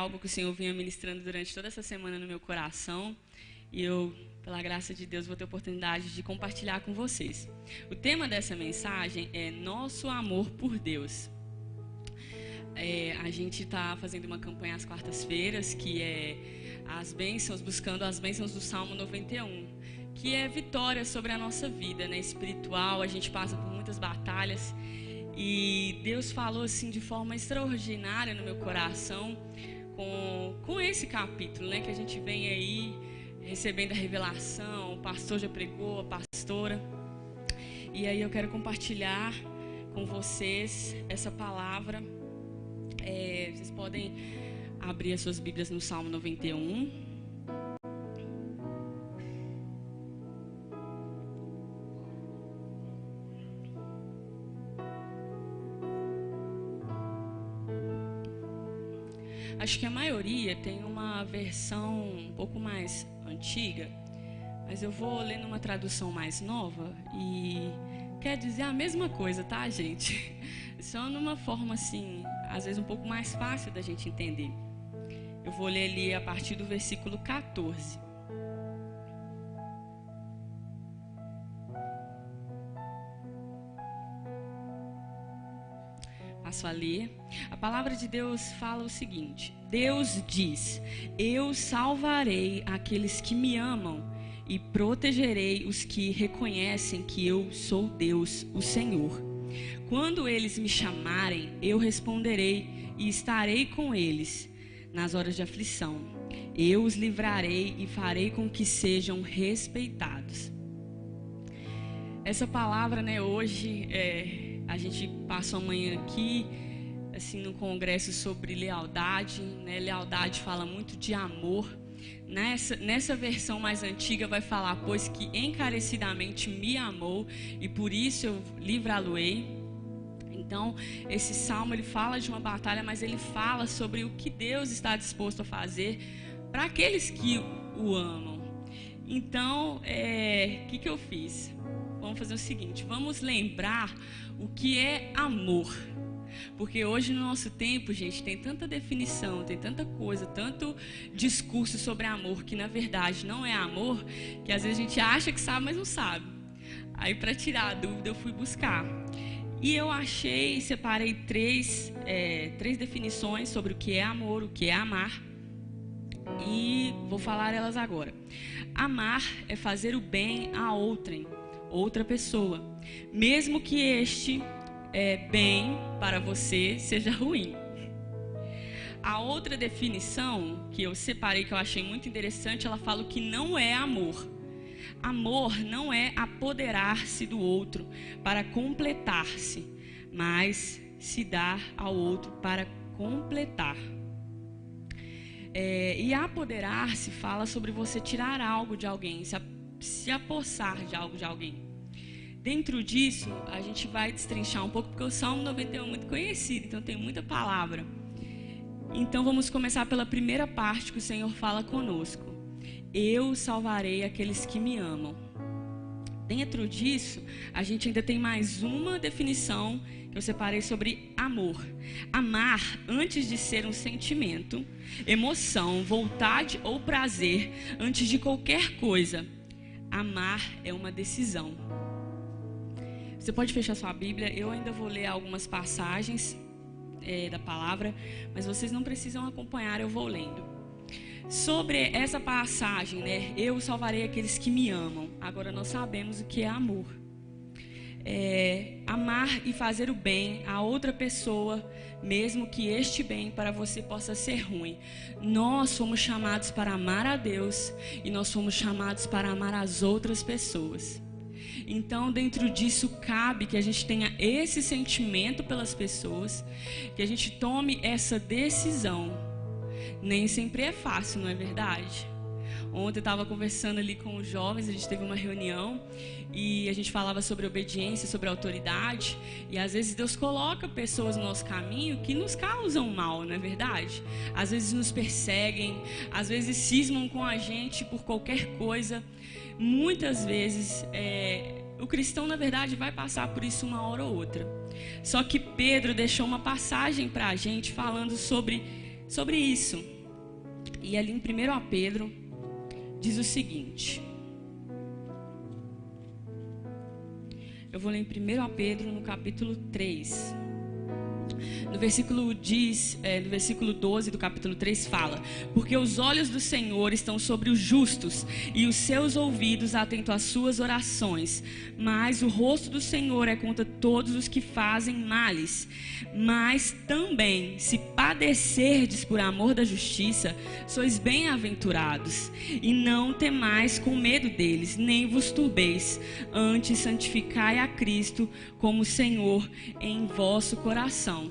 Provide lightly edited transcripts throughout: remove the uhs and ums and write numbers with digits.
algo que o Senhor vinha ministrando durante toda essa semana no meu coração. E eu, pela graça de Deus, vou ter a oportunidade de compartilhar com vocês. O tema dessa mensagem é Nosso Amor por Deus. A gente está fazendo uma campanha às quartas-feiras, que é as bênçãos, buscando as bênçãos do Salmo 91, que é vitória sobre a nossa vida, né, espiritual. A gente passa por muitas batalhas e Deus falou assim de forma extraordinária no meu coração com esse capítulo, né, que a gente vem aí recebendo a revelação. O pastor já pregou, a pastora, e aí eu quero compartilhar com vocês essa palavra. Vocês podem abrir as suas Bíblias no Salmo 91. Acho que a maioria tem uma versão um pouco mais antiga, mas eu vou ler numa tradução mais nova e quer dizer a mesma coisa, tá, gente? Só numa forma assim, às vezes um pouco mais fácil da gente entender. Eu vou ler ali a partir do versículo 14. Passo a ler. A palavra de Deus fala o seguinte: Deus diz: eu salvarei aqueles que me amam e protegerei os que reconhecem que eu sou Deus, o Senhor. Quando eles me chamarem, eu responderei e estarei com eles nas horas de aflição. Eu os livrarei e farei com que sejam respeitados. Essa palavra, né, hoje, a gente passou amanhã aqui, assim, no congresso sobre lealdade, né? Lealdade fala muito de amor. Nessa versão mais antiga vai falar: pois que encarecidamente me amou e por isso eu livrá-lo-ei. Então, esse salmo ele fala de uma batalha, mas ele fala sobre o que Deus está disposto a fazer para aqueles que o amam. Então, o que eu fiz? Vamos fazer o seguinte: vamos lembrar o que é amor. Porque hoje no nosso tempo, gente, tem tanta definição, tem tanta coisa, tanto discurso sobre amor que na verdade não é amor, que às vezes a gente acha que sabe, mas não sabe. Aí, para tirar a dúvida, eu fui buscar. E eu separei três definições sobre o que é amor, o que é amar. E vou falar elas agora. Amar é fazer o bem a outra pessoa, mesmo que este bem para você seja ruim. A outra definição que eu separei, que eu achei muito interessante, ela fala que não é amor. Amor não é apoderar-se do outro para completar-se, mas se dar ao outro para completar. E apoderar-se fala sobre você tirar algo de alguém, se apossar de algo de alguém. Dentro disso, a gente vai destrinchar um pouco, porque o Salmo 91 é muito conhecido, então tem muita palavra. Então vamos começar pela primeira parte que o Senhor fala conosco. Eu salvarei aqueles que me amam. Dentro disso, a gente ainda tem mais uma definição que eu separei sobre amor. Amar, antes de ser um sentimento, emoção, vontade ou prazer, antes de qualquer coisa, amar é uma decisão. Você pode fechar sua Bíblia, eu ainda vou ler algumas passagens da palavra, mas vocês não precisam acompanhar, eu vou lendo. Sobre essa passagem, né, eu salvarei aqueles que me amam. Agora nós sabemos o que é amor. Amar e fazer o bem a outra pessoa, mesmo que este bem para você possa ser ruim. Nós fomos chamados para amar a Deus e nós fomos chamados para amar as outras pessoas. Então, dentro disso, cabe que a gente tenha esse sentimento pelas pessoas, que a gente tome essa decisão. Nem sempre é fácil, não é verdade? Ontem eu estava conversando ali com os jovens, a gente teve uma reunião e a gente falava sobre obediência, sobre autoridade. E às vezes Deus coloca pessoas no nosso caminho que nos causam mal, não é verdade? Às vezes nos perseguem, às vezes cismam com a gente por qualquer coisa. Muitas vezes o cristão, na verdade, vai passar por isso uma hora ou outra. Só que Pedro deixou uma passagem para a gente falando sobre isso. E ali em 1 Pedro diz o seguinte. Eu vou ler em 1 Pedro, no capítulo 3. No versículo 12 do capítulo 3 fala: porque os olhos do Senhor estão sobre os justos e os seus ouvidos atentos às suas orações, mas o rosto do Senhor é contra todos os que fazem males. Mas também, se padecerdes por amor da justiça, sois bem-aventurados, e não temais com medo deles, nem vos turbeis, antes santificai a Cristo como Senhor em vosso coração.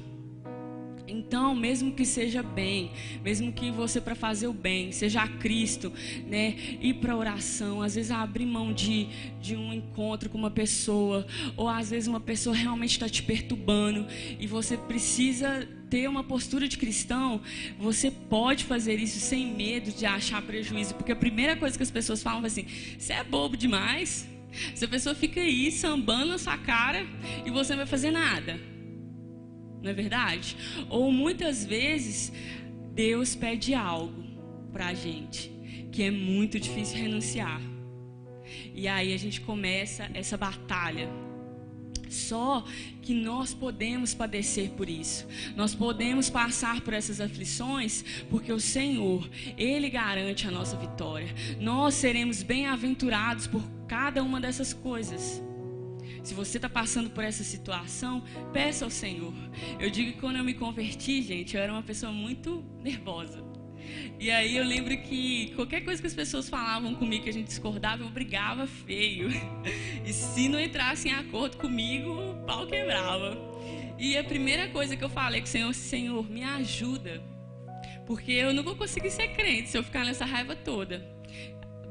Então, mesmo que seja bem, mesmo que você, para fazer o bem, seja a Cristo, né, ir para a oração, às vezes abrir mão de um encontro com uma pessoa, ou às vezes uma pessoa realmente está te perturbando e você precisa ter uma postura de cristão, você pode fazer isso sem medo de achar prejuízo, porque a primeira coisa que as pessoas falam é assim: você é bobo demais. Essa pessoa fica aí sambando na sua cara e você não vai fazer nada. Não é verdade? Ou muitas vezes Deus pede algo pra gente que é muito difícil renunciar. E aí a gente começa essa batalha. Só que nós podemos padecer por isso. Nós podemos passar por essas aflições porque o Senhor, Ele garante a nossa vitória. Nós seremos bem-aventurados por cada uma dessas coisas. Se você está passando por essa situação, peça ao Senhor. Eu digo que quando eu me converti, gente, eu era uma pessoa muito nervosa. E aí eu lembro que qualquer coisa que as pessoas falavam comigo que a gente discordava, eu brigava feio. E se não entrasse em acordo comigo, o pau quebrava. E a primeira coisa que eu falei com o Senhor: Senhor, me ajuda. Porque eu não vou conseguir ser crente se eu ficar nessa raiva toda.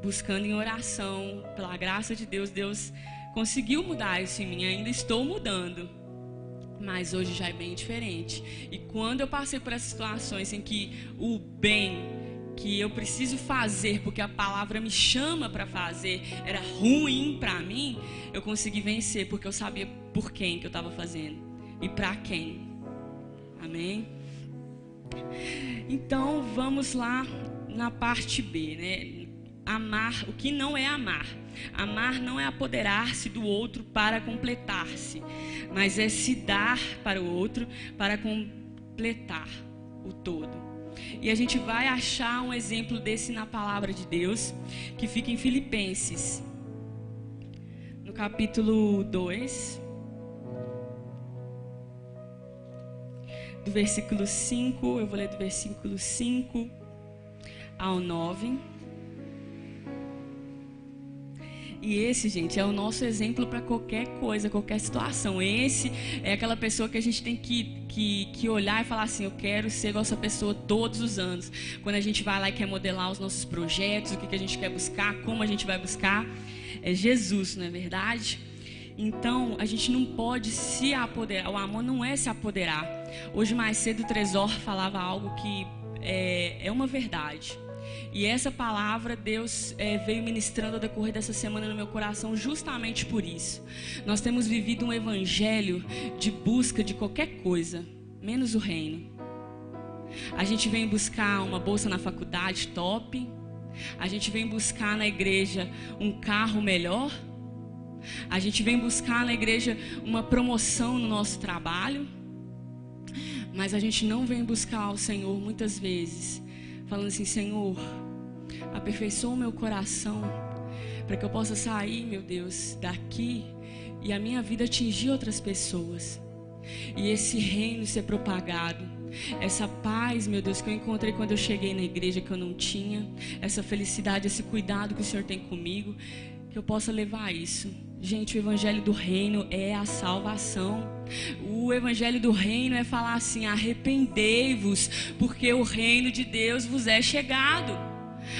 Buscando em oração, pela graça de Deus, Deus conseguiu mudar isso em mim, ainda estou mudando, mas hoje já é bem diferente. E quando eu passei por essas situações em que o bem que eu preciso fazer, porque a palavra me chama para fazer, era ruim para mim, eu consegui vencer, porque eu sabia por quem que eu estava fazendo e para quem. Amém? Então vamos lá na parte B, né? Amar, o que não é amar. Amar não é apoderar-se do outro para completar-se, mas é se dar para o outro para completar o todo. E a gente vai achar um exemplo desse na palavra de Deus, que fica em Filipenses, no capítulo 2, do versículo 5, eu vou ler do versículo 5 ao 9. E esse, gente, é o nosso exemplo para qualquer coisa, qualquer situação. Esse é aquela pessoa que a gente tem que olhar e falar assim: eu quero ser igual essa pessoa todos os anos. Quando a gente vai lá e quer modelar os nossos projetos, o que a gente quer buscar, como a gente vai buscar, é Jesus, não é verdade? Então, a gente não pode se apoderar. O amor não é se apoderar. Hoje mais cedo o Tresor falava algo que é uma verdade. E essa palavra Deus veio ministrando ao decorrer dessa semana no meu coração justamente por isso. Nós temos vivido um evangelho de busca de qualquer coisa, menos o reino. A gente vem buscar uma bolsa na faculdade top. A gente vem buscar na igreja um carro melhor. A gente vem buscar na igreja uma promoção no nosso trabalho. Mas a gente não vem buscar ao Senhor muitas vezes falando assim: Senhor, aperfeiçoa o meu coração para que eu possa sair, meu Deus, daqui e a minha vida atingir outras pessoas. E esse reino ser propagado. Essa paz, meu Deus, que eu encontrei quando eu cheguei na igreja que eu não tinha. Essa felicidade, esse cuidado que o Senhor tem comigo. Que eu possa levar isso. Gente, o evangelho do reino é a salvação. O evangelho do reino é falar assim: arrependei-vos, porque o reino de Deus vos é chegado.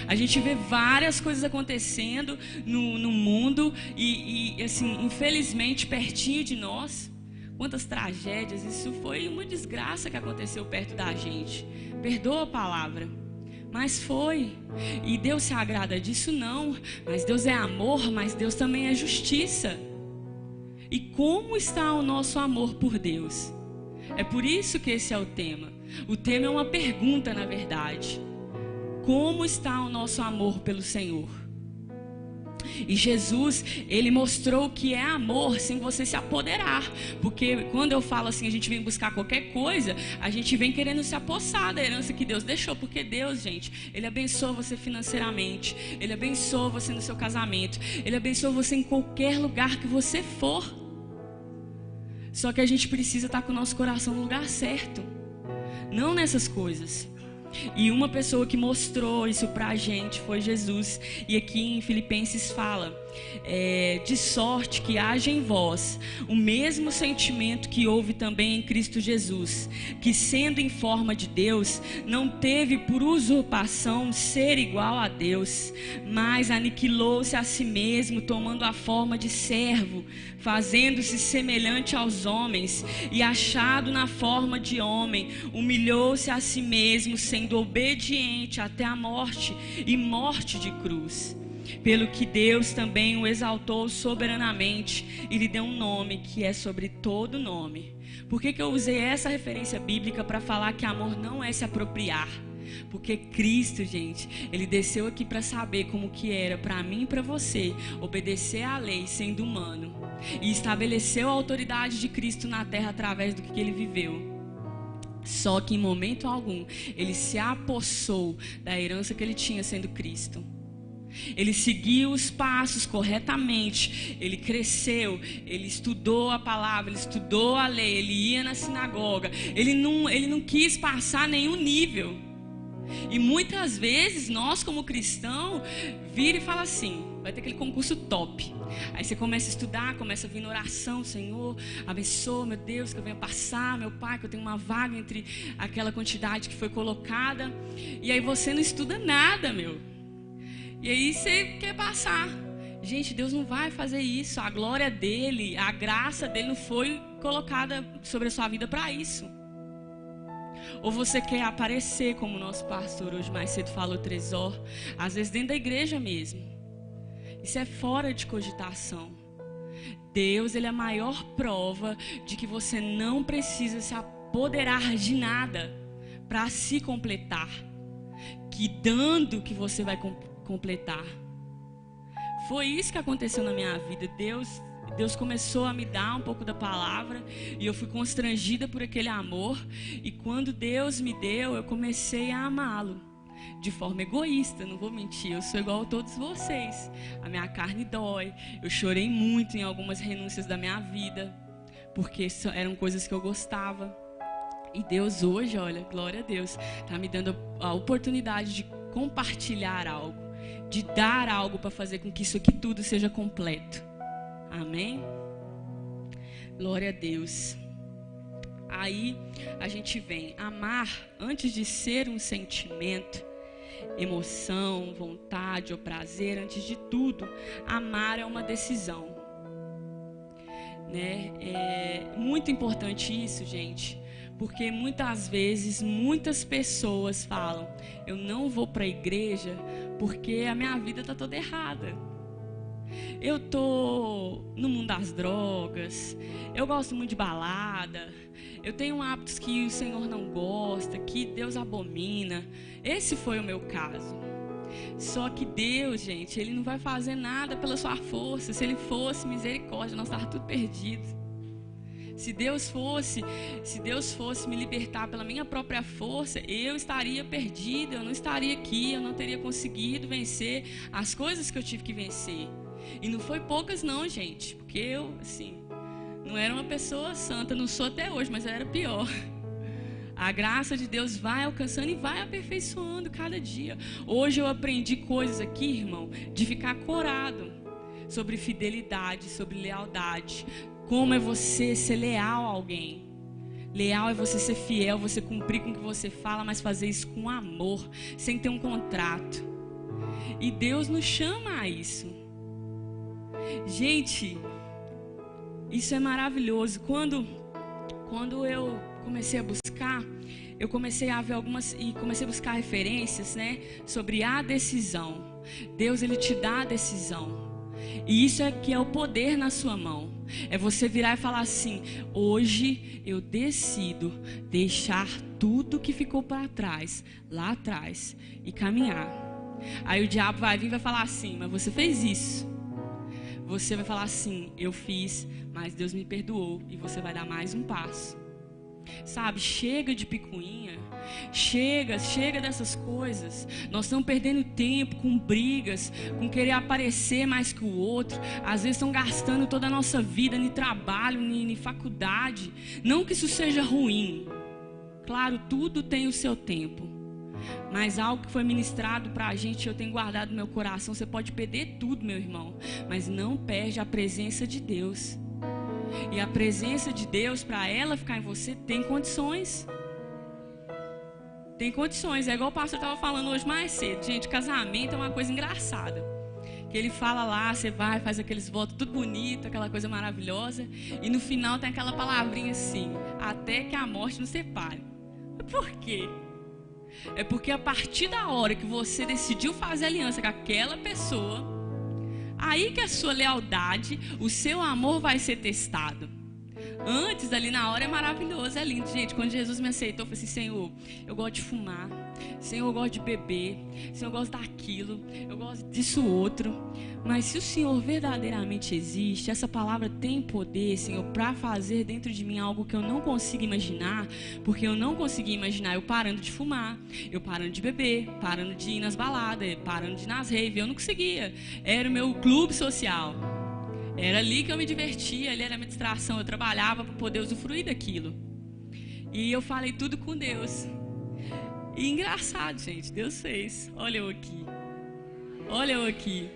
A gente vê várias coisas acontecendo no mundo e assim, infelizmente, pertinho de nós. Quantas tragédias, isso foi uma desgraça que aconteceu perto da gente. Perdoa a palavra. Mas foi. E Deus se agrada disso? Não. Mas Deus é amor, mas Deus também é justiça. E como está o nosso amor por Deus? É por isso que esse é o tema. O tema é uma pergunta, na verdade. como está o nosso amor pelo Senhor. E Jesus, ele mostrou o que é amor sem você se apoderar. Porque quando eu falo assim, a gente vem buscar qualquer coisa, a gente vem querendo se apossar da herança que Deus deixou. Porque Deus, gente, ele abençoa você financeiramente, ele abençoa você no seu casamento, ele abençoa você em qualquer lugar que você for. Só que a gente precisa estar com o nosso coração no lugar certo, não nessas coisas. E uma pessoa que mostrou isso pra gente foi Jesus. E aqui em Filipenses fala: de sorte que haja em vós o mesmo sentimento que houve também em Cristo Jesus, que sendo em forma de Deus, não teve por usurpação ser igual a Deus, mas aniquilou-se a si mesmo, tomando a forma de servo, fazendo-se semelhante aos homens, e achado na forma de homem, humilhou-se a si mesmo, sendo obediente até a morte, e morte de cruz. Pelo que Deus também o exaltou soberanamente e lhe deu um nome que é sobre todo nome. Por que eu usei essa referência bíblica para falar que amor não é se apropriar? Porque Cristo, gente, ele desceu aqui para saber como que era para mim e para você obedecer à lei sendo humano, e estabeleceu a autoridade de Cristo na terra através do que ele viveu. Só que em momento algum ele se apossou da herança que ele tinha sendo Cristo. Ele seguiu os passos corretamente, ele cresceu, ele estudou a palavra, ele estudou a lei, ele ia na sinagoga, ele não quis passar nenhum nível. E muitas vezes nós como cristãos vira e fala assim: vai ter aquele concurso top. Aí você começa a estudar, começa a vir na oração: Senhor, abençoa, meu Deus, que eu venha passar, meu Pai, que eu tenho uma vaga entre aquela quantidade que foi colocada. E aí você não estuda nada, meu. E aí você quer passar. Gente, Deus não vai fazer isso. A glória dele, a graça dele não foi colocada sobre a sua vida para isso. Ou você quer aparecer, como o nosso pastor hoje mais cedo falou, Tresor, às vezes dentro da igreja mesmo. Isso é fora de cogitação. Deus, ele é a maior prova de que você não precisa se apoderar de nada para se completar. Que dando que você vai completar. Foi isso que aconteceu na minha vida. Deus começou a me dar um pouco da palavra e eu fui constrangida por aquele amor. E quando Deus me deu, eu comecei a amá-lo de forma egoísta, não vou mentir. Eu sou igual a todos vocês. A minha carne dói. Eu chorei muito em algumas renúncias da minha vida, porque eram coisas que eu gostava. E Deus hoje, olha, glória a Deus, está me dando a oportunidade de compartilhar algo, de dar algo para fazer com que isso aqui tudo seja completo. Amém? Glória a Deus. Aí a gente vem amar, antes de ser um sentimento, emoção, vontade ou prazer, antes de tudo, amar é uma decisão, né? É muito importante isso, gente, porque muitas vezes muitas pessoas falam: eu não vou para a igreja porque a minha vida está toda errada. Eu tô no mundo das drogas, eu gosto muito de balada, eu tenho hábitos que o Senhor não gosta, que Deus abomina. Esse foi o meu caso. Só que Deus, gente, ele não vai fazer nada pela sua força. Se ele fosse, misericórdia, nós estávamos tudo perdidos. Se Deus fosse me libertar pela minha própria força, eu estaria perdida, eu não estaria aqui, eu não teria conseguido vencer as coisas que eu tive que vencer. E não foi poucas não, gente, porque eu, assim, não era uma pessoa santa, não sou até hoje, mas eu era pior. A graça de Deus vai alcançando e vai aperfeiçoando cada dia. Hoje eu aprendi coisas aqui, irmão, de ficar corado sobre fidelidade, sobre lealdade. Como é você ser leal a alguém. Leal é você ser fiel, você cumprir com o que você fala, mas fazer isso com amor, sem ter um contrato. E Deus nos chama a isso. Gente, isso é maravilhoso. Quando eu comecei a buscar, eu comecei a ver comecei a buscar referências, né, sobre a decisão. Deus, ele te dá a decisão. E isso é que é o poder na sua mão. É você virar e falar assim: hoje eu decido deixar tudo que ficou para trás, lá atrás, e caminhar. Aí o diabo vai vir e vai falar assim: mas você fez isso. Você vai falar assim: eu fiz, mas Deus me perdoou. E você vai dar mais um passo. Sabe, chega de picuinha. Chega dessas coisas. Nós estamos perdendo tempo com brigas, com querer aparecer mais que o outro. Às vezes estão gastando toda a nossa vida em trabalho, em faculdade. Não que isso seja ruim. Claro, tudo tem o seu tempo. Mas algo que foi ministrado para a gente, eu tenho guardado no meu coração. Você pode perder tudo, meu irmão, mas não perde a presença de Deus. E a presença de Deus, para ela ficar em você, tem condições. Tem condições. É igual o pastor estava falando hoje mais cedo. Gente, casamento é uma coisa engraçada. Que ele fala lá, você vai, faz aqueles votos tudo bonito, aquela coisa maravilhosa. E no final tem aquela palavrinha assim: até que a morte nos separe. Por quê? É porque a partir da hora que você decidiu fazer aliança com aquela pessoa, aí que a sua lealdade, o seu amor vai ser testado. Antes, ali na hora, é maravilhoso, é lindo. Gente, quando Jesus me aceitou, eu falei assim: Senhor, eu gosto de fumar, Senhor, eu gosto de beber, Senhor, eu gosto daquilo, eu gosto disso outro. Mas se o Senhor verdadeiramente existe, essa palavra tem poder, Senhor, para fazer dentro de mim algo que eu não consigo imaginar. Porque eu não conseguia imaginar eu parando de fumar, eu parando de beber, parando de ir nas baladas, parando de ir nas raves. Eu não conseguia. Era o meu clube social. Era ali que eu me divertia, ali era a minha distração. Eu trabalhava para poder usufruir daquilo. E eu falei tudo com Deus. E engraçado, gente, Deus fez. Olha eu aqui. Olha eu aqui.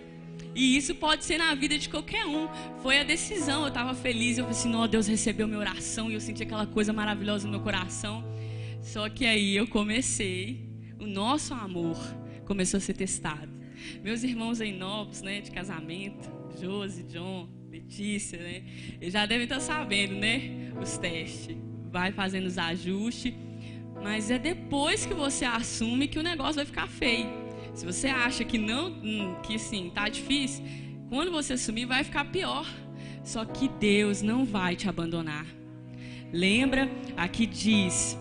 E isso pode ser na vida de qualquer um. Foi a decisão. Eu estava feliz. Eu falei assim: não, Deus recebeu minha oração. E eu senti aquela coisa maravilhosa no meu coração. Só que aí eu comecei. O nosso amor começou a ser testado. Meus irmãos aí novos, né, de casamento, Josi, John, Letícia, né, eles já devem estar sabendo, né, os testes. Vai fazendo os ajustes. Mas é depois que você assume que o negócio vai ficar feio. Se você acha que não, que sim, tá difícil, quando você assumir vai ficar pior. Só que Deus não vai te abandonar. Lembra? Aqui diz: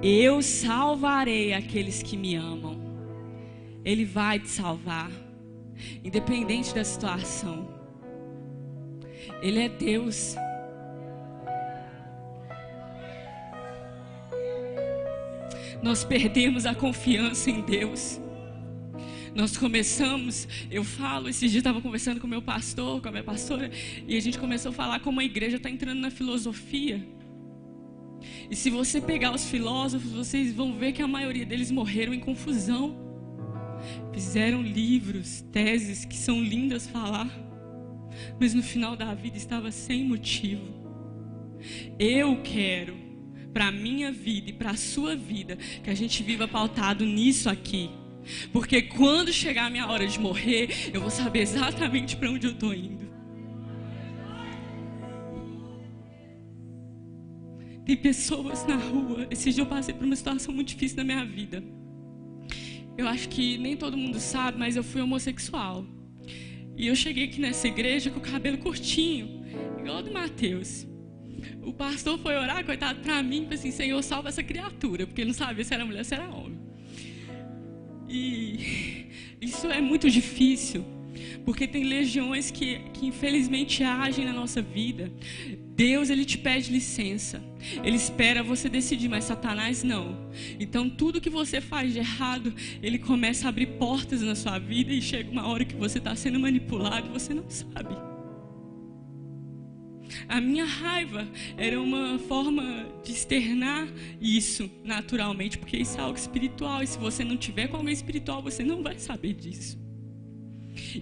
eu salvarei aqueles que me amam. Ele vai te salvar, independente da situação. Ele é Deus. Nós perdemos a confiança em Deus. Nós começamos, eu falo, esses dias eu estava conversando com o meu pastor, com a minha pastora, e a gente começou a falar como a igreja está entrando na filosofia. E se você pegar os filósofos, vocês vão ver que a maioria deles morreram em confusão. Fizeram livros, teses que são lindas falar, mas no final da vida estava sem motivo. Eu quero, para a minha vida e para a sua vida, que a gente viva pautado nisso aqui. Porque quando chegar a minha hora de morrer, eu vou saber exatamente para onde eu estou indo. Tem pessoas na rua. Esse dia eu passei por uma situação muito difícil na minha vida. Eu acho que nem todo mundo sabe, mas eu fui homossexual. E eu cheguei aqui nessa igreja com o cabelo curtinho, igual ao do Mateus. O pastor foi orar, coitado, para mim, falou assim: Senhor, salva essa criatura, porque ele não sabia se era mulher ou se era homem. E isso é muito difícil, porque tem legiões que infelizmente agem na nossa vida. Deus, ele te pede licença, ele espera você decidir, mas Satanás não. Então tudo que você faz de errado, ele começa a abrir portas na sua vida, e chega uma hora que você está sendo manipulado e você não sabe. A minha raiva era uma forma de externar isso naturalmente, porque isso é algo espiritual, e se você não tiver com alguém espiritual, você não vai saber disso.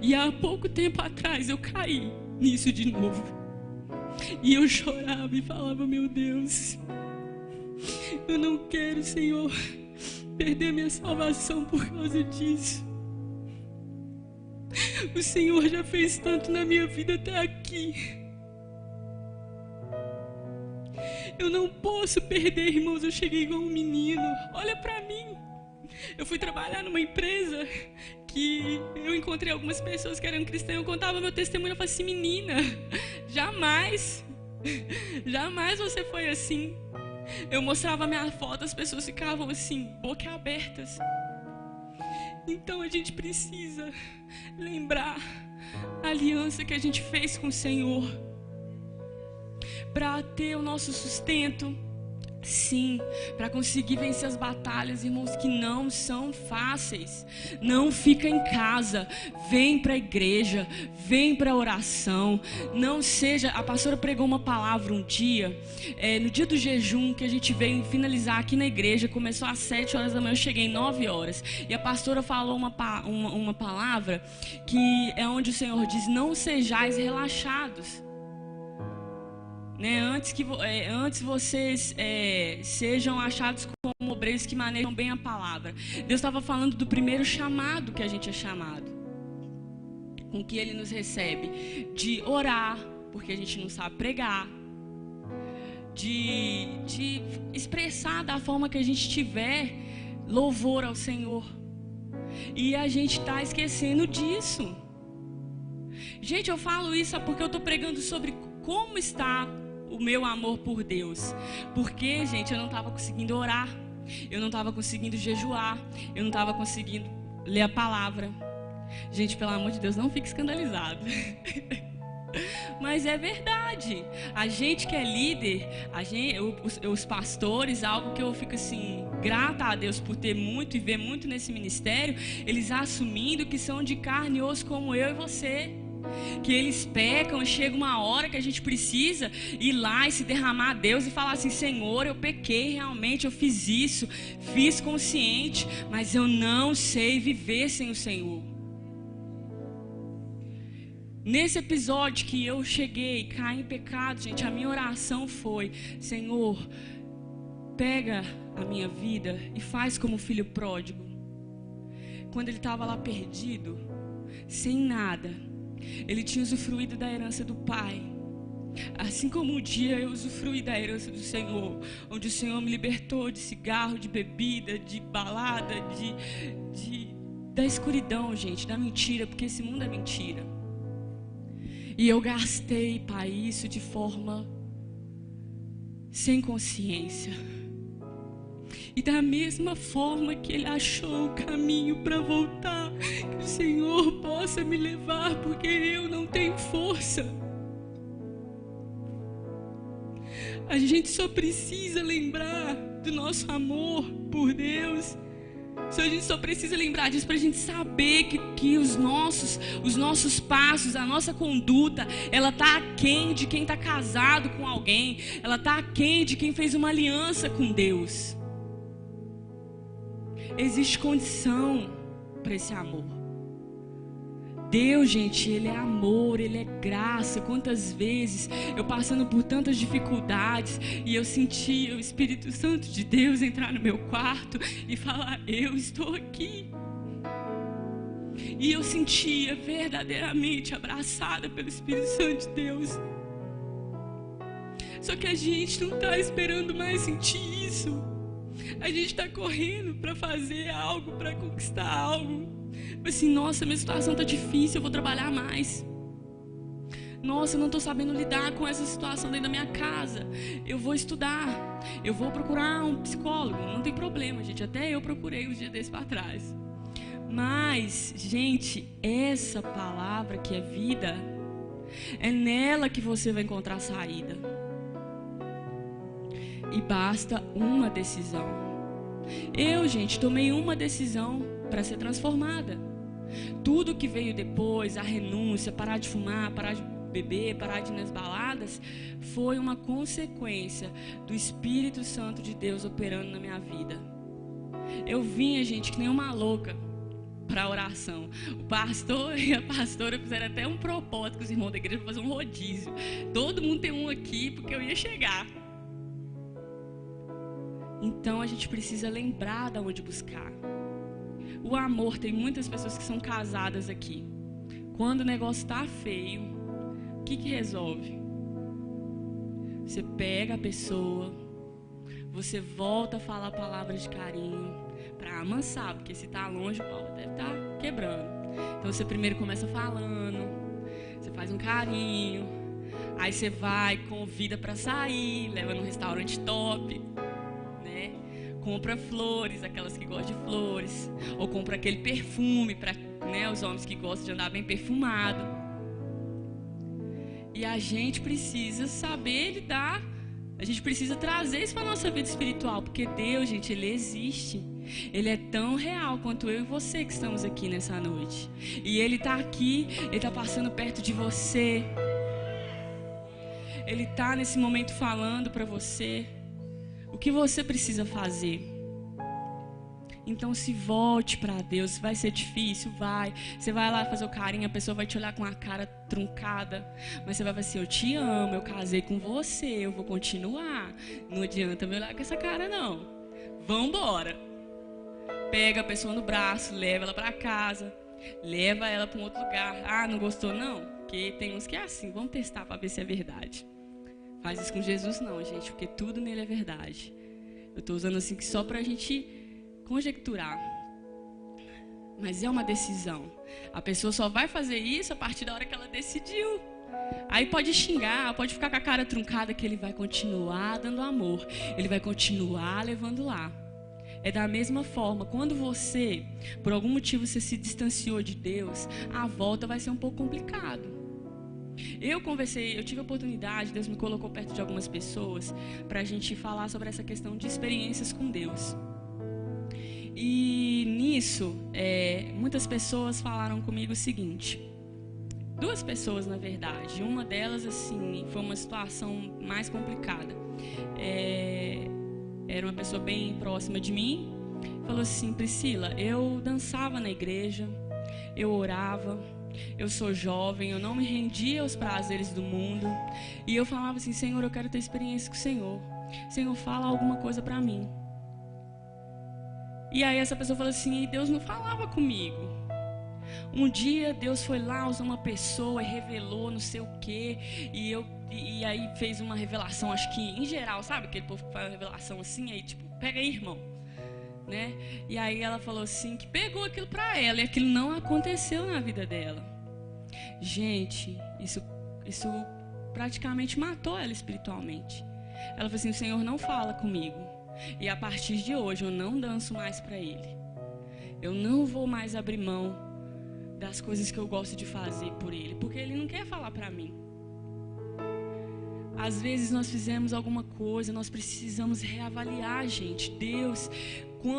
E há pouco tempo atrás eu caí nisso de novo, e eu chorava e falava: meu Deus, eu não quero, Senhor, perder minha salvação por causa disso. O Senhor já fez tanto na minha vida até aqui. Eu não posso perder, irmãos. Eu cheguei igual um menino. Olha pra mim. Eu fui trabalhar numa empresa que eu encontrei algumas pessoas que eram cristãs. Eu contava meu testemunho. Eu falei assim: menina, jamais você foi assim. Eu mostrava a minha foto, as pessoas ficavam assim, boquiabertas. Então a gente precisa lembrar a aliança que a gente fez com o Senhor para ter o nosso sustento. Sim, para conseguir vencer as batalhas, irmãos, que não são fáceis. Não fica em casa, vem para a igreja, vem para a oração. Não seja, a pastora pregou uma palavra um dia, no dia do jejum, que a gente veio finalizar aqui na igreja. Começou às 7 horas da manhã, eu cheguei 9 horas. E a pastora falou uma palavra que é onde o Senhor diz: não sejais relaxados. Antes vocês sejam achados como obreiros que manejam bem a palavra. Deus estava falando do primeiro chamado que a gente é chamado, com que Ele nos recebe, de orar, porque a gente não sabe pregar, de expressar da forma que a gente tiver louvor ao Senhor. E a gente está esquecendo disso. Gente, eu falo isso porque eu estou pregando sobre como está o meu amor por Deus. Porque, gente, eu não estava conseguindo orar, eu não estava conseguindo jejuar, eu não estava conseguindo ler a palavra. Gente, pelo amor de Deus, não fique escandalizado. Mas é verdade. A gente que é líder, os pastores, algo que eu fico assim, grata a Deus por ter muito e ver muito nesse ministério, eles assumindo que são de carne e osso como eu e você. Que eles pecam e chega uma hora que a gente precisa ir lá e se derramar a Deus e falar assim: Senhor, eu pequei realmente, eu fiz isso, fiz consciente, mas eu não sei viver sem o Senhor. Nesse episódio que eu cheguei, caí em pecado, gente, a minha oração foi: Senhor, pega a minha vida e faz como o filho pródigo. Quando ele estava lá perdido, sem nada, ele tinha usufruído da herança do Pai. Assim como um dia eu usufruí da herança do Senhor, onde o Senhor me libertou de cigarro, de bebida, de balada, da escuridão, gente, da mentira, porque esse mundo é mentira. E eu gastei, Pai, isso de forma sem consciência. E da mesma forma que Ele achou o caminho para voltar, que o Senhor possa me levar, porque eu não tenho força. A gente só precisa lembrar do nosso amor por Deus. A gente só precisa lembrar disso para a gente saber que os nossos passos, a nossa conduta, ela está aquém de quem está casado com alguém. Ela está aquém de quem fez uma aliança com Deus. Existe condição para esse amor. Deus, gente, Ele é amor, Ele é graça. Quantas vezes eu passando por tantas dificuldades e eu sentia o Espírito Santo de Deus entrar no meu quarto e falar: eu estou aqui. E eu sentia verdadeiramente abraçada pelo Espírito Santo de Deus. Só que a gente não está esperando mais sentir isso. A gente está correndo para fazer algo, para conquistar algo. Assim, nossa, minha situação está difícil, eu vou trabalhar mais. Nossa, eu não estou sabendo lidar com essa situação dentro da minha casa. Eu vou estudar, eu vou procurar um psicólogo. Não tem problema, gente, até eu procurei uns dias desses para trás. Mas, gente, essa palavra que é vida, é nela que você vai encontrar saída. E basta uma decisão. Eu, gente, tomei uma decisão para ser transformada. Tudo que veio depois, a renúncia, parar de fumar, parar de beber, parar de ir nas baladas, foi uma consequência do Espírito Santo de Deus operando na minha vida. Eu vinha, gente, que nem uma louca para a oração. O pastor e a pastora fizeram até um propósito com os irmãos da igreja para fazer um rodízio. Todo mundo tem um aqui, porque eu ia chegar. Então a gente precisa lembrar de onde buscar. O amor, tem muitas pessoas que são casadas aqui. Quando o negócio está feio, o que resolve? Você pega a pessoa, você volta a falar palavras de carinho para amansar, porque se está longe o pau deve estar quebrando. Então você primeiro começa falando, você faz um carinho, aí você vai, convida para sair, leva num restaurante top. compra flores, aquelas que gostam de flores, ou compra aquele perfume para, né, os homens que gostam de andar bem perfumado. E a gente precisa saber lidar, a gente precisa trazer isso para a nossa vida espiritual, porque Deus, gente, Ele existe. Ele é tão real quanto eu e você que estamos aqui nessa noite. E Ele está aqui, Ele está passando perto de você. Ele está nesse momento falando para você o que você precisa fazer. Então se volte para Deus. Vai ser difícil? Vai. Você vai lá fazer o carinho, a pessoa vai te olhar com a cara truncada, mas você vai falar assim: eu te amo, eu casei com você, eu vou continuar. Não adianta me olhar com essa cara não. Vambora. Pega a pessoa no braço, leva ela para casa, leva ela para um outro lugar. Ah, não gostou não? Porque tem uns que é assim, vamos testar para ver se é verdade. Faz isso com Jesus não, gente, porque tudo nele é verdade. Eu estou usando assim que só para a gente conjecturar. Mas é uma decisão. A pessoa só vai fazer isso a partir da hora que ela decidiu. Aí pode xingar, pode ficar com a cara truncada, que ele vai continuar dando amor. Ele vai continuar levando lá. É da mesma forma, quando você, por algum motivo, você se distanciou de Deus, a volta vai ser um pouco complicado. Eu tive a oportunidade, Deus me colocou perto de algumas pessoas para a gente falar sobre essa questão de experiências com Deus. E nisso, muitas pessoas falaram comigo o seguinte. 2 pessoas, na verdade. Uma delas, assim, foi uma situação mais complicada. Era uma pessoa bem próxima de mim. Falou assim: Priscila, eu dançava na igreja, eu orava, eu sou jovem, eu não me rendia aos prazeres do mundo. E eu falava assim: Senhor, eu quero ter experiência com o Senhor. Senhor, fala alguma coisa para mim. E aí essa pessoa falou assim: e Deus não falava comigo. Um dia Deus foi lá, usou uma pessoa e revelou não sei o quê. E aí fez uma revelação, acho que em geral, sabe? Aquele povo que faz uma revelação assim, aí tipo, pega aí, irmão. Né? E aí ela falou assim, que pegou aquilo pra ela, e aquilo não aconteceu na vida dela. Gente, isso praticamente matou ela espiritualmente. Ela falou assim: o Senhor não fala comigo, e a partir de hoje eu não danço mais pra Ele. Eu não vou mais abrir mão das coisas que eu gosto de fazer por Ele, porque Ele não quer falar pra mim. Às vezes nós fizemos alguma coisa, nós precisamos reavaliar, gente. Deus,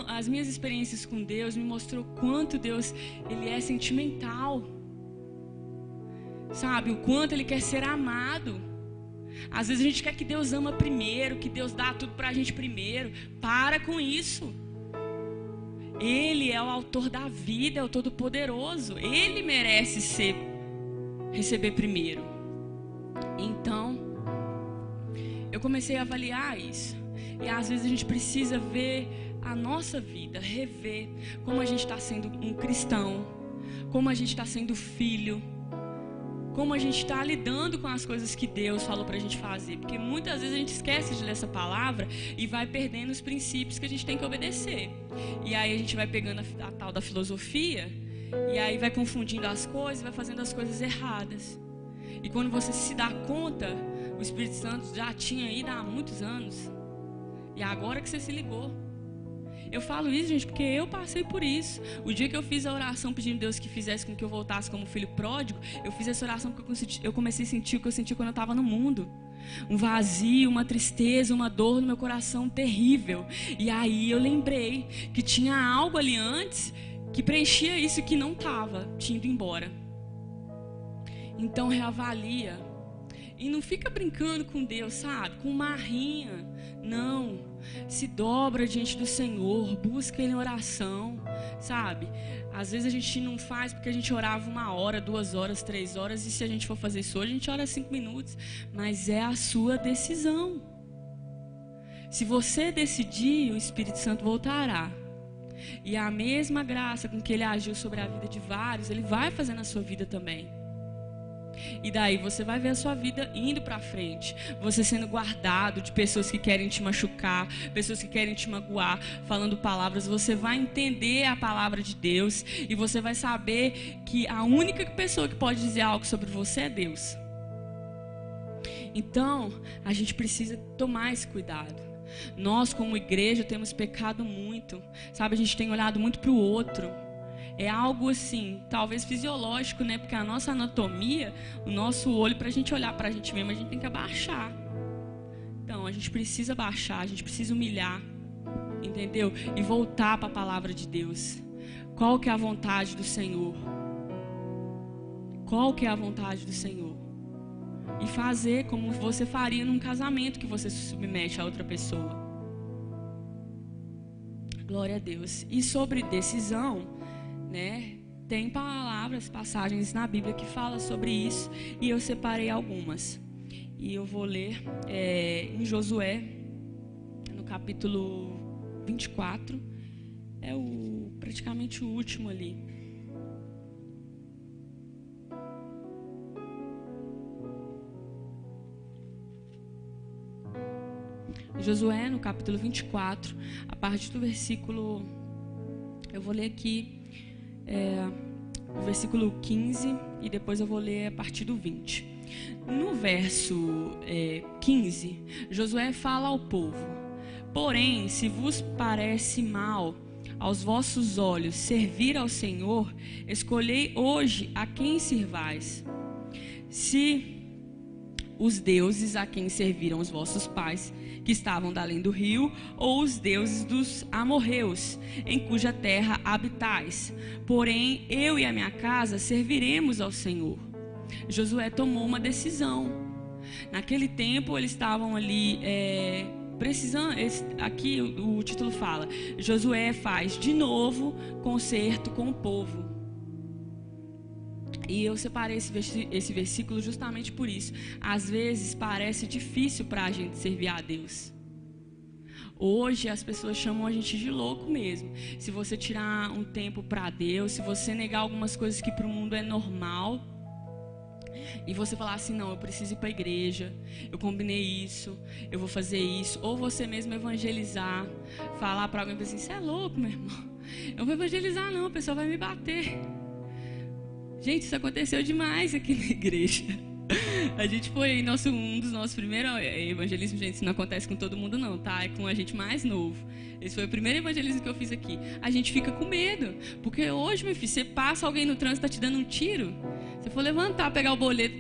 as minhas experiências com Deus me mostrou quanto Deus, Ele é sentimental. Sabe, o quanto Ele quer ser amado. Às vezes a gente quer que Deus ama primeiro, que Deus dá tudo pra gente primeiro. Para com isso. Ele é o autor da vida, é o Todo-Poderoso. Ele merece receber primeiro. Então, eu comecei a avaliar isso. E às vezes a gente precisa ver a nossa vida, rever como a gente está sendo um cristão, como a gente está sendo filho, como a gente está lidando com as coisas que Deus falou para a gente fazer. Porque muitas vezes a gente esquece de ler essa palavra e vai perdendo os princípios que a gente tem que obedecer. E aí a gente vai pegando a tal da filosofia e aí vai confundindo as coisas, vai fazendo as coisas erradas. E quando você se dá conta, o Espírito Santo já tinha ido há muitos anos. E agora que você se ligou. Eu falo isso, gente, porque eu passei por isso. O dia que eu fiz a oração pedindo a Deus que fizesse com que eu voltasse como filho pródigo, eu fiz essa oração porque eu comecei a sentir o que eu senti quando eu estava no mundo. Um vazio, uma tristeza, uma dor no meu coração terrível. E aí eu lembrei que tinha algo ali antes que preenchia isso que não estava, tinha ido embora. Então reavalia. E não fica brincando com Deus, sabe? Com marrinha. Não. Se dobra diante do Senhor. Busca Ele em oração, sabe? Às vezes a gente não faz porque a gente orava 1 hora, 2 horas, 3 horas. E se a gente for fazer isso hoje, a gente ora 5 minutos. Mas é a sua decisão. Se você decidir, o Espírito Santo voltará. E a mesma graça com que Ele agiu sobre a vida de vários, Ele vai fazer na sua vida também. E daí você vai ver a sua vida indo para frente. Você sendo guardado de pessoas que querem te machucar, pessoas que querem te magoar, falando palavras. Você vai entender a palavra de Deus e você vai saber que a única pessoa que pode dizer algo sobre você é Deus. Então, a gente precisa tomar esse cuidado. Nós, como igreja, temos pecado muito, sabe? A gente tem olhado muito para o outro. É algo assim, talvez fisiológico, né? Porque a nossa anatomia, o nosso olho, para a gente olhar para a gente mesmo, a gente tem que abaixar. Então, a gente precisa baixar, a gente precisa humilhar, entendeu? E voltar para a palavra de Deus. Qual que é a vontade do Senhor? Qual que é a vontade do Senhor? E fazer como você faria num casamento que você se submete a outra pessoa. Glória a Deus. E sobre decisão, né? Tem palavras, passagens na Bíblia que falam sobre isso. E eu separei algumas. E eu vou ler em Josué, no capítulo 24. É praticamente o último ali. Josué, no capítulo 24, a partir do versículo... Eu vou ler aqui o versículo 15 e depois eu vou ler a partir do 20. No verso 15, Josué fala ao povo: porém, se vos parece mal aos vossos olhos servir ao Senhor, escolhei hoje a quem sirvais. Se os deuses a quem serviram os vossos pais, que estavam da além do rio, ou os deuses dos amorreus, em cuja terra habitais. Porém, eu e a minha casa serviremos ao Senhor. Josué tomou uma decisão. Naquele tempo, eles estavam ali precisando. Aqui o título fala: Josué faz de novo concerto com o povo. E eu separei esse versículo justamente por isso. Às vezes parece difícil para a gente servir a Deus. Hoje as pessoas chamam a gente de louco mesmo. Se você tirar um tempo para Deus, se você negar algumas coisas que para o mundo é normal, e você falar assim: não, eu preciso ir para a igreja, eu combinei isso, eu vou fazer isso. Ou você mesmo evangelizar, falar para alguém assim: você é louco, meu irmão, eu não vou evangelizar não, a pessoa vai me bater. Gente, isso aconteceu demais aqui na igreja. A gente foi um dos nossos primeiros evangelismos. Gente, isso não acontece com todo mundo não, tá? É com a gente mais novo. Esse foi o primeiro evangelismo que eu fiz aqui. A gente fica com medo, porque hoje, meu filho, você passa, alguém no trânsito tá te dando um tiro, você for levantar, pegar o boleto,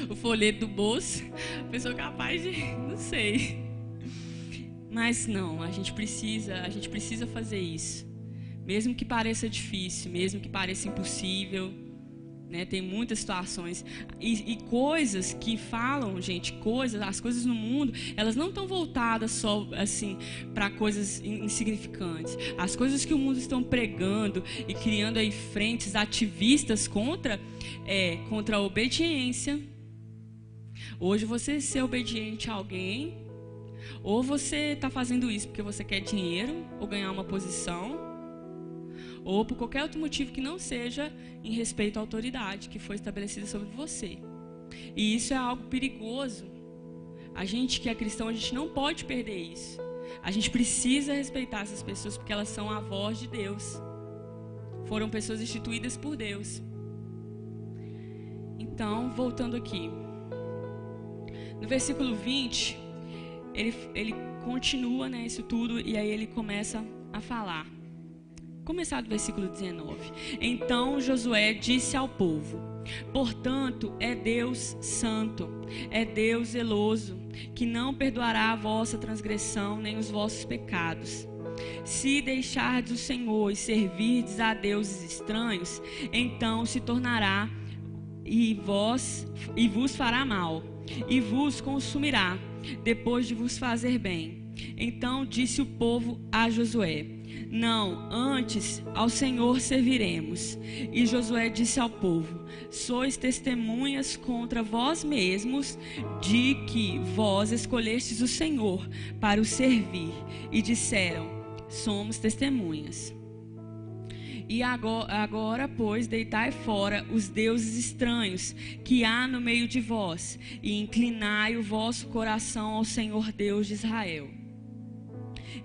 o folheto do bolso, a pessoa é capaz de... não sei. Mas não, a gente precisa fazer isso. Mesmo que pareça difícil, mesmo que pareça impossível, né? Tem muitas situações e coisas que falam, gente, as coisas no mundo, elas não estão voltadas só assim para coisas insignificantes. As coisas que o mundo estão pregando e criando aí frentes ativistas contra a obediência. Hoje você ser obediente a alguém, ou você está fazendo isso porque você quer dinheiro ou ganhar uma posição, ou por qualquer outro motivo que não seja em respeito à autoridade que foi estabelecida sobre você. E isso é algo perigoso. A gente que é cristão, a gente não pode perder isso. A gente precisa respeitar essas pessoas porque elas são a voz de Deus. Foram pessoas instituídas por Deus. Então, voltando aqui. No versículo 20, ele continua, né, isso tudo, e aí ele começa a falar. Começar do versículo 19. Então Josué disse ao povo: portanto, é Deus santo, é Deus zeloso, que não perdoará a vossa transgressão nem os vossos pecados. Se deixardes o Senhor e servirdes a deuses estranhos, então se tornará e vos fará mal, e vos consumirá, depois de vos fazer bem. Então disse o povo a Josué: não, antes ao Senhor serviremos. E Josué disse ao povo: sois testemunhas contra vós mesmos de que vós escolhestes o Senhor para o servir. E disseram: somos testemunhas. E agora, pois, deitai fora os deuses estranhos que há no meio de vós, e inclinai o vosso coração ao Senhor Deus de Israel.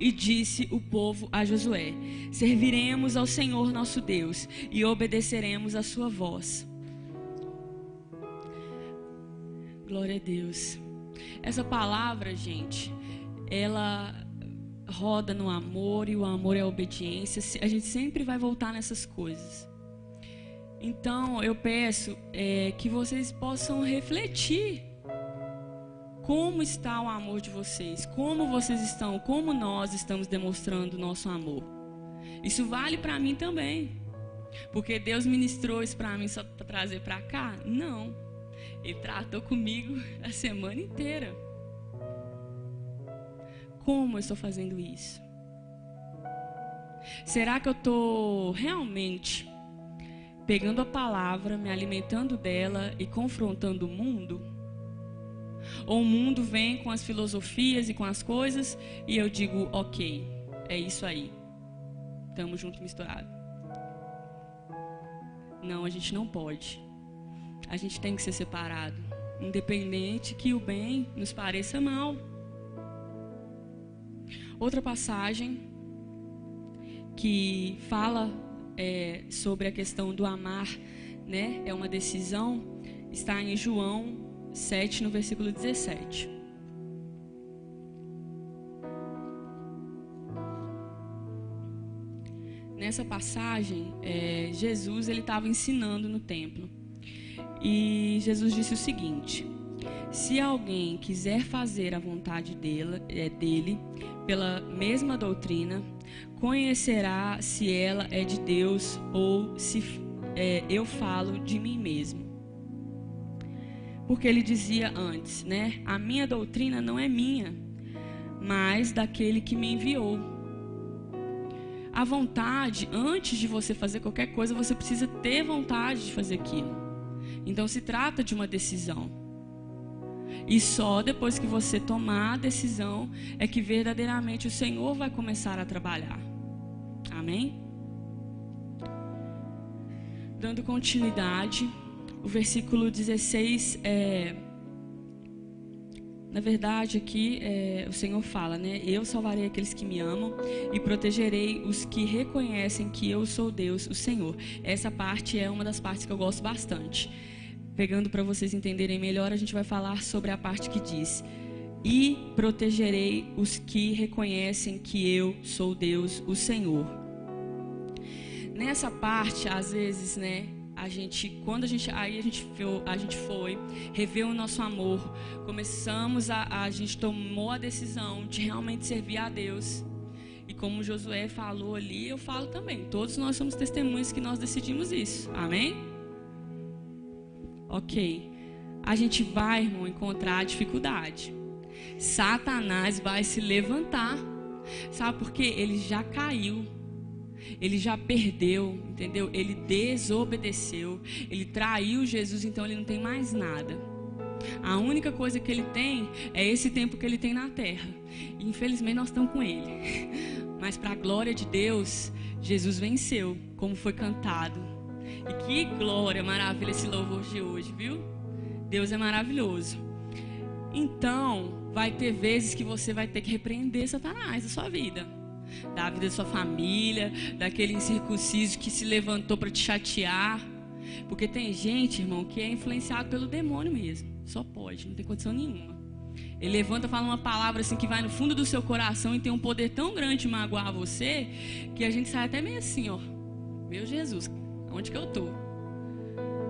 E disse o povo a Josué: serviremos ao Senhor nosso Deus e obedeceremos a sua voz. Glória a Deus. Essa palavra, gente, ela roda no amor, e o amor é a obediência. A gente sempre vai voltar nessas coisas. Então, eu peço que vocês possam refletir como está o amor de vocês, como vocês estão, como nós estamos demonstrando o nosso amor. Isso vale para mim também. Porque Deus ministrou isso para mim só para trazer para cá? Não. Ele tratou comigo a semana inteira. Como eu estou fazendo isso? Será que eu estou realmente pegando a palavra, me alimentando dela e confrontando o mundo? Ou o mundo vem com as filosofias e com as coisas e eu digo, ok, é isso aí. Tamo junto, misturado. Não, a gente não pode. A gente tem que ser separado. Independente que o bem nos pareça mal. Outra passagem que fala sobre a questão do amar, né? É uma decisão. Está em João 7, no versículo 17. Nessa passagem, Jesus ele estava ensinando no templo. E Jesus disse o seguinte: se alguém quiser fazer a vontade dele, pela mesma doutrina, conhecerá se ela é de Deus ou se eu falo de mim mesmo. Porque ele dizia antes, né? A minha doutrina não é minha, mas daquele que me enviou. A vontade, antes de você fazer qualquer coisa, você precisa ter vontade de fazer aquilo. Então se trata de uma decisão. E só depois que você tomar a decisão é que verdadeiramente o Senhor vai começar a trabalhar. Amém? Dando continuidade, o versículo 16 na verdade aqui o Senhor fala, né? Eu salvarei aqueles que me amam e protegerei os que reconhecem que eu sou Deus, o Senhor. Essa parte é uma das partes que eu gosto bastante. Pegando para vocês entenderem melhor, a gente vai falar sobre a parte que diz: e protegerei os que reconhecem que eu sou Deus, o Senhor. Nessa parte, às vezes, né? Quando a gente foi rever o nosso amor, começamos a gente tomou a decisão de realmente servir a Deus. E como Josué falou ali, eu falo também. Todos nós somos testemunhas que nós decidimos isso. Amém? Ok. A gente vai, irmão, encontrar dificuldade. Satanás vai se levantar. Sabe por quê? Ele já caiu. Ele já perdeu, entendeu? Ele desobedeceu, ele traiu Jesus, então ele não tem mais nada. A única coisa que ele tem é esse tempo que ele tem na terra. E infelizmente nós estamos com ele. Mas para a glória de Deus, Jesus venceu, como foi cantado. E que glória, maravilha esse louvor de hoje, viu? Deus é maravilhoso. Então, vai ter vezes que você vai ter que repreender Satanás da sua vida. Da vida da sua família, daquele incircunciso que se levantou para te chatear. Porque tem gente, irmão, que é influenciado pelo demônio mesmo. Só pode, não tem condição nenhuma. Ele levanta, fala uma palavra assim que vai no fundo do seu coração e tem um poder tão grande de magoar você, que a gente sai até meio assim, ó. Meu Jesus, onde que eu tô?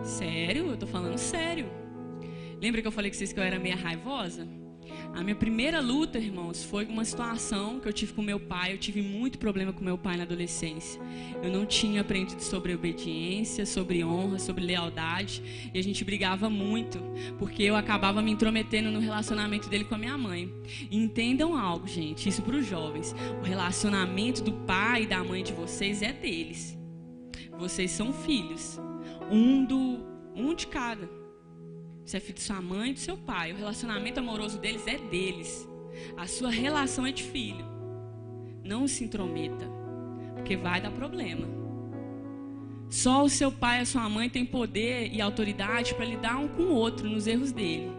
Sério? Eu tô falando sério. Lembra que eu falei com vocês que eu era meio raivosa? A minha primeira luta, irmãos, foi uma situação que eu tive com meu pai. Eu tive muito problema com meu pai na adolescência. Eu não tinha aprendido sobre obediência, sobre honra, sobre lealdade. E a gente brigava muito, porque eu acabava me intrometendo no relacionamento dele com a minha mãe. E entendam algo, gente, isso para os jovens. O relacionamento do pai e da mãe de vocês é deles. Vocês são filhos. Um de cada. Você é filho de sua mãe e do seu pai. O relacionamento amoroso deles é deles. A sua relação é de filho. Não se intrometa, porque vai dar problema. Só o seu pai e a sua mãe têm poder e autoridade para lidar um com o outro nos erros dele.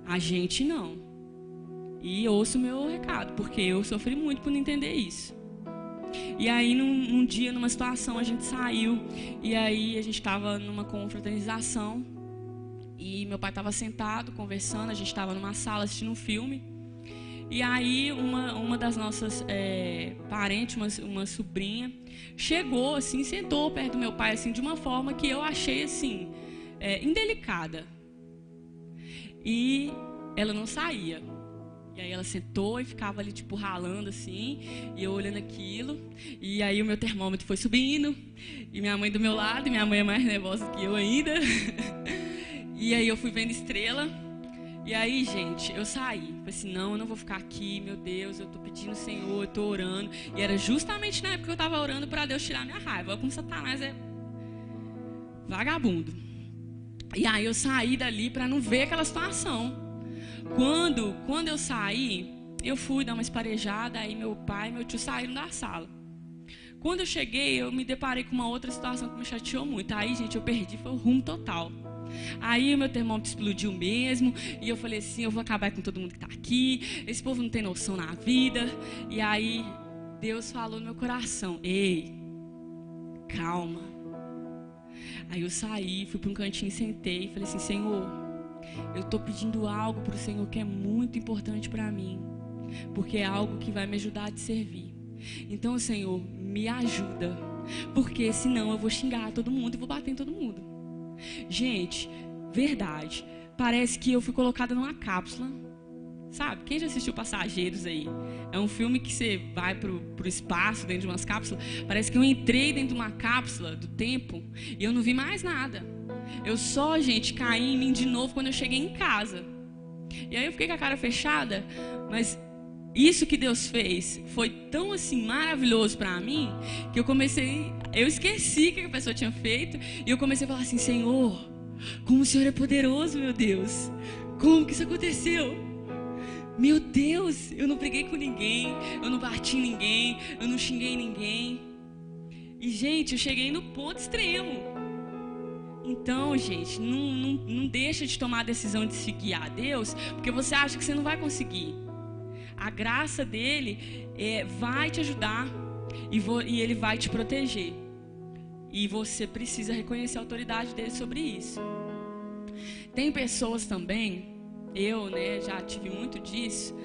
A gente não. E ouço o meu recado, porque eu sofri muito por não entender isso. E aí, num dia, numa situação, a gente saiu. E aí, a gente estava numa confraternização. E meu pai estava sentado, conversando, a gente estava numa sala assistindo um filme. E aí uma das nossas parentes, uma sobrinha, chegou assim, sentou perto do meu pai assim, de uma forma que eu achei assim, indelicada. E ela não saía. E aí ela sentou e ficava ali tipo ralando assim, e eu olhando aquilo. E aí o meu termômetro foi subindo, e minha mãe do meu lado, e minha mãe é mais nervosa que eu ainda. E aí eu fui vendo estrela. E aí, gente, eu saí. Falei assim, não, eu não vou ficar aqui, meu Deus, eu tô pedindo ao Senhor, eu tô orando. E era justamente na época que eu tava orando para Deus tirar minha raiva. Olha como Satanás é vagabundo. E aí eu saí dali para não ver aquela situação. Quando eu saí, eu fui dar uma esparejada, aí meu pai e meu tio saíram da sala. Quando eu cheguei, eu me deparei com uma outra situação que me chateou muito. Aí, gente, eu perdi, foi o rumo total. Aí o meu termômetro explodiu mesmo, e eu falei assim, eu vou acabar com todo mundo que está aqui, esse povo não tem noção na vida. E aí Deus falou no meu coração, ei, calma. Aí eu saí, fui para um cantinho, sentei e falei assim, Senhor, eu estou pedindo algo para o Senhor que é muito importante para mim, porque é algo que vai me ajudar a te servir. Então, Senhor, me ajuda, porque senão eu vou xingar todo mundo e vou bater em todo mundo. Gente, verdade, parece que eu fui colocada numa cápsula, sabe? Quem já assistiu Passageiros aí? É um filme que você vai pro espaço dentro de umas cápsulas. Parece que eu entrei dentro de uma cápsula do tempo e eu não vi mais nada. Eu só, gente, caí em mim de novo quando eu cheguei em casa. E aí eu fiquei com a cara fechada, mas isso que Deus fez foi tão assim maravilhoso para mim que eu esqueci o que a pessoa tinha feito e eu comecei a falar assim, Senhor, como o Senhor é poderoso, meu Deus, como que isso aconteceu? Meu Deus, eu não briguei com ninguém, eu não bati em ninguém, eu não xinguei ninguém. E gente, eu cheguei no ponto extremo. Então, gente, não deixa de tomar a decisão de seguir a Deus porque você acha que você não vai conseguir. A graça dele vai te ajudar e ele vai te proteger. E você precisa reconhecer a autoridade dele sobre isso. Tem pessoas também, eu já tive muito disso,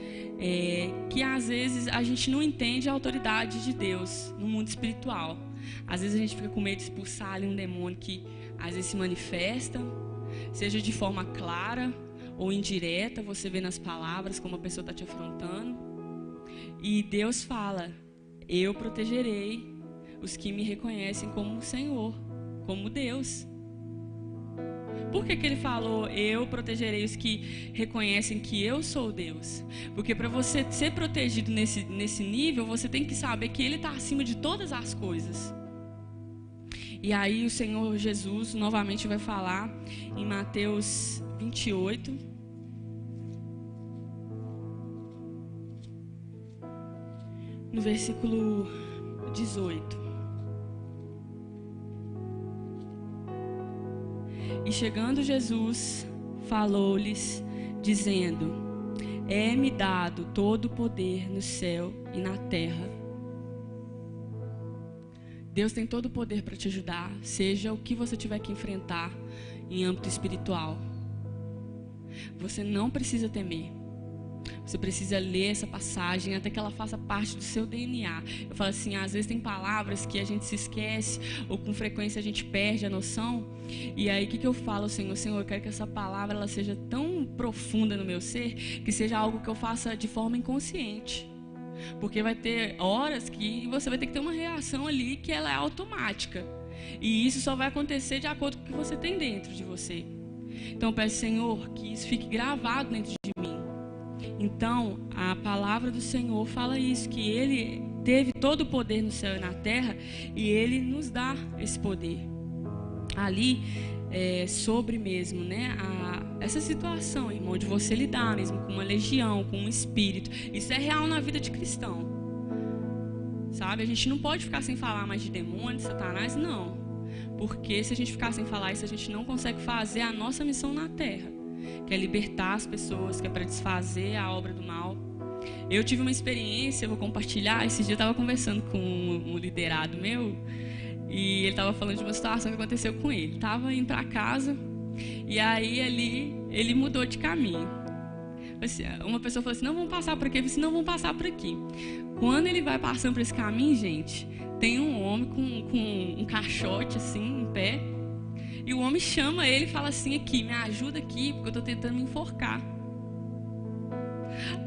que às vezes a gente não entende a autoridade de Deus no mundo espiritual. Às vezes a gente fica com medo de expulsar ali um demônio que às vezes se manifesta, seja de forma clara ou indireta, você vê nas palavras como a pessoa está te afrontando. E Deus fala, eu protegerei os que me reconhecem como Senhor, como Deus. Por que ele falou, eu protegerei os que reconhecem que eu sou Deus? Porque para você ser protegido nesse nível, você tem que saber que Ele está acima de todas as coisas. E aí o Senhor Jesus novamente vai falar em Mateus 28, no versículo 18. E chegando Jesus, falou-lhes, dizendo, é-me dado todo o poder no céu e na terra. Deus tem todo o poder para te ajudar, seja o que você tiver que enfrentar em âmbito espiritual. Você não precisa temer. Você precisa ler essa passagem até que ela faça parte do seu DNA. Eu falo assim, às vezes tem palavras que a gente se esquece ou com frequência a gente perde a noção. E aí o que eu falo, Senhor, eu quero que essa palavra ela seja tão profunda no meu ser que seja algo que eu faça de forma inconsciente. Porque vai ter horas que você vai ter que ter uma reação ali que ela é automática. E isso só vai acontecer de acordo com o que você tem dentro de você. Então eu peço, Senhor, que isso fique gravado dentro de mim. Então, a palavra do Senhor fala isso, que Ele teve todo o poder no céu e na terra e Ele nos dá esse poder. Ali, sobre mesmo, essa situação, irmão, de você lidar mesmo com uma legião, com um espírito, isso é real na vida de cristão. Sabe? A gente não pode ficar sem falar mais de demônios, Satanás, não. Porque se a gente ficar sem falar isso, a gente não consegue fazer a nossa missão na terra, que é libertar as pessoas, que é para desfazer a obra do mal. Eu tive uma experiência, eu vou compartilhar. Esse dia eu estava conversando com um liderado meu e ele estava falando de uma situação que aconteceu com ele. Estava indo para casa e aí ele mudou de caminho. Uma pessoa falou assim, não vão passar por aqui. Eu falei assim, não vão passar por aqui. Quando ele vai passando por esse caminho, gente, tem um homem com um caixote assim, em pé. E o homem chama ele e fala assim, aqui, me ajuda aqui, porque eu estou tentando me enforcar.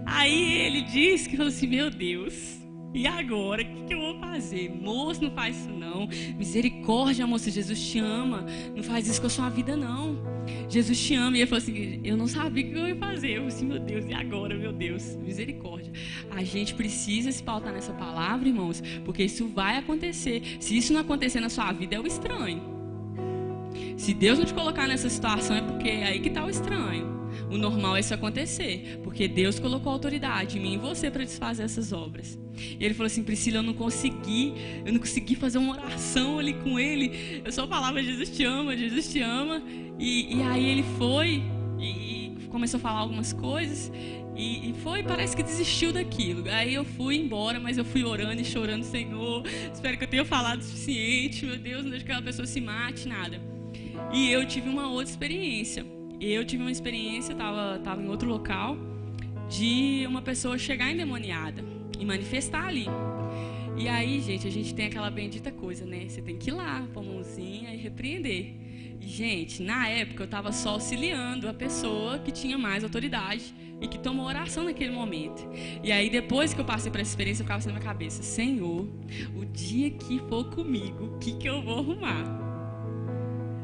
Aí ele diz que falou assim, meu Deus, e agora? O que eu vou fazer? Moço, não faz isso não. Misericórdia, moça, Jesus te ama. Não faz isso com a sua vida, não. Jesus te ama. E ele falou assim, eu não sabia o que eu ia fazer. Eu falei assim, meu Deus, e agora, meu Deus? Misericórdia. A gente precisa se pautar nessa palavra, irmãos, porque isso vai acontecer. Se isso não acontecer na sua vida, é o estranho. Se Deus não te colocar nessa situação, é porque é aí que está o estranho. O normal é isso acontecer, porque Deus colocou autoridade em mim e em você para desfazer essas obras. E ele falou assim, Priscila, eu não consegui fazer uma oração ali com ele. Eu só falava, Jesus te ama, Jesus te ama. E aí ele foi e começou a falar algumas coisas e parece que desistiu daquilo. Aí eu fui embora, mas eu fui orando e chorando, Senhor, espero que eu tenha falado o suficiente, meu Deus, não deixe que aquela pessoa se mate, nada. E eu tive uma outra experiência. Estava em outro local, de uma pessoa chegar endemoniada e manifestar ali. E aí, gente, a gente tem aquela bendita coisa, né? Você tem que ir lá, pôr a mãozinha e repreender. E, gente, na época eu estava só auxiliando a pessoa que tinha mais autoridade e que tomou oração naquele momento. E aí, depois que eu passei por essa experiência, eu ficava assim na minha cabeça, Senhor, o dia que for comigo, o que eu vou arrumar?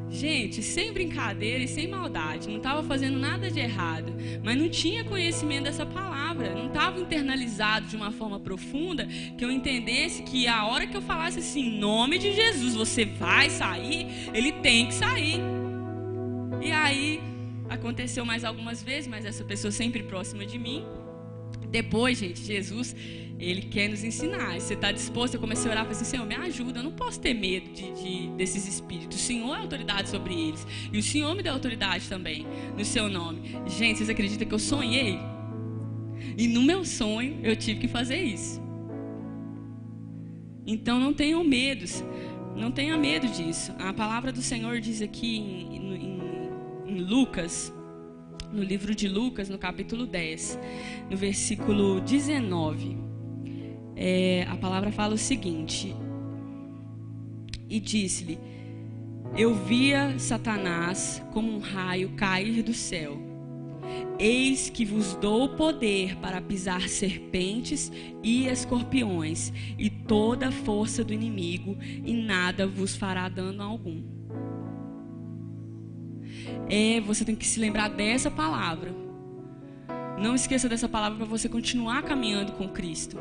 Gente, sem brincadeira e sem maldade, não estava fazendo nada de errado, mas não tinha conhecimento dessa palavra, não estava internalizado de uma forma profunda, que eu entendesse que a hora que eu falasse assim, em nome de Jesus, você vai sair, ele tem que sair. E aí, aconteceu mais algumas vezes, mas essa pessoa sempre próxima de mim. Depois, gente, Jesus, ele quer nos ensinar. Você está disposto? Eu comecei a orar e falei assim, Senhor, me ajuda, eu não posso ter medo desses espíritos. O Senhor é autoridade sobre eles. E o Senhor me deu autoridade também, no seu nome. Gente, vocês acreditam que eu sonhei? E no meu sonho, eu tive que fazer isso. Então, não tenham medos. Não tenha medo disso. A palavra do Senhor diz aqui em Lucas, no livro de Lucas, no capítulo 10, no versículo 19, a palavra fala o seguinte, e disse-lhe, eu via Satanás como um raio cair do céu. Eis que vos dou poder para pisar serpentes e escorpiões e toda a força do inimigo, e nada vos fará dano algum. Você tem que se lembrar dessa palavra. Não esqueça dessa palavra para você continuar caminhando com Cristo.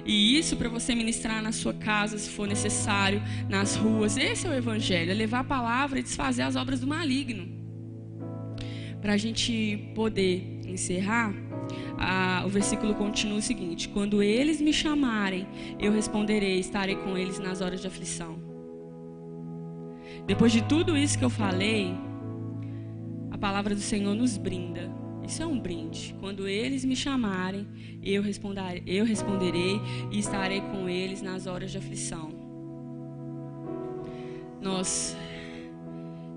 E isso para você ministrar na sua casa, se for necessário, nas ruas. Esse é o Evangelho, é levar a palavra e desfazer as obras do maligno. Para a gente poder encerrar, o versículo continua o seguinte, quando eles me chamarem, eu responderei, estarei com eles nas horas de aflição. Depois de tudo isso que eu falei, a palavra do Senhor nos brinda. Isso é um brinde. Quando eles me chamarem, eu responderei e estarei com eles nas horas de aflição. Nós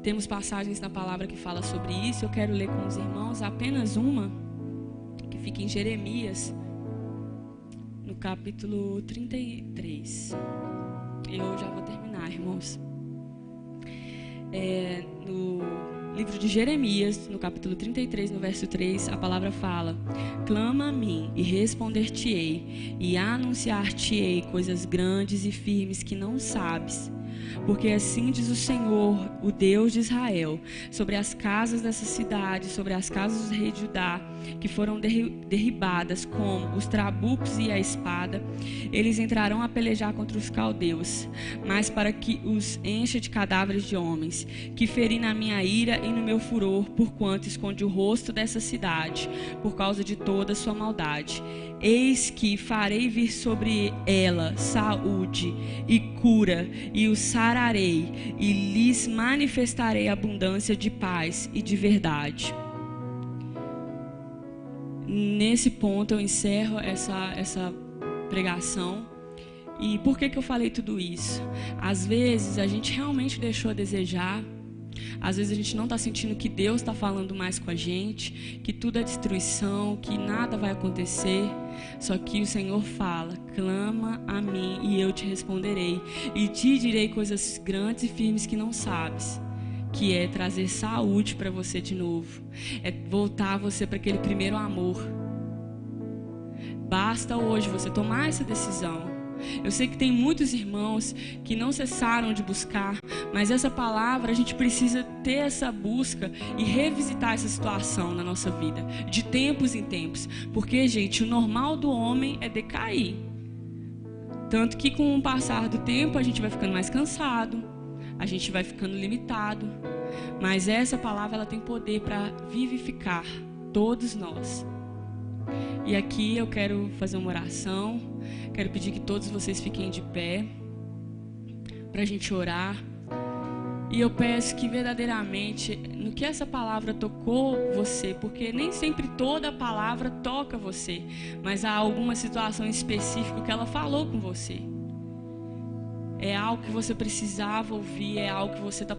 temos passagens na palavra que fala sobre isso. Eu quero ler com os irmãos apenas uma, que fica em Jeremias, no capítulo 33. Eu já vou terminar, irmãos. No livro de Jeremias, no capítulo 33, no verso 3, a palavra fala: clama a mim e responder-te-ei, e anunciar-te-ei coisas grandes e firmes que não sabes. Porque assim diz o Senhor, o Deus de Israel, sobre as casas dessa cidade, sobre as casas do rei de Judá, que foram derribadas como os trabucos e a espada, eles entrarão a pelejar contra os caldeus, mas para que os encha de cadáveres de homens, que feri na minha ira e no meu furor, porquanto esconde o rosto dessa cidade, por causa de toda a sua maldade. Eis que farei vir sobre ela saúde e cura, e os sararei, e lhes manifestarei abundância de paz e de verdade. Nesse ponto eu encerro essa pregação. E por que eu falei tudo isso? Às vezes a gente realmente deixou a desejar. Às vezes a gente não está sentindo que Deus está falando mais com a gente, que tudo é destruição, que nada vai acontecer. Só que o Senhor fala: clama a mim e eu te responderei, e te direi coisas grandes e firmes que não sabes. Que é trazer saúde para você de novo, é voltar você para aquele primeiro amor. Basta hoje você tomar essa decisão. Eu sei que tem muitos irmãos que não cessaram de buscar, mas essa palavra, a gente precisa ter essa busca e revisitar essa situação na nossa vida, de tempos em tempos. Porque, gente, o normal do homem é decair. Tanto que com o passar do tempo a gente vai ficando mais cansado, a gente vai ficando limitado. Mas essa palavra, ela tem poder para vivificar todos nós. E aqui eu quero fazer uma oração. Quero pedir que todos vocês fiquem de pé para a gente orar. E eu peço que verdadeiramente, no que essa palavra tocou você, porque nem sempre toda a palavra toca você, mas há alguma situação específica que ela falou com você. É algo que você precisava ouvir, é algo que você está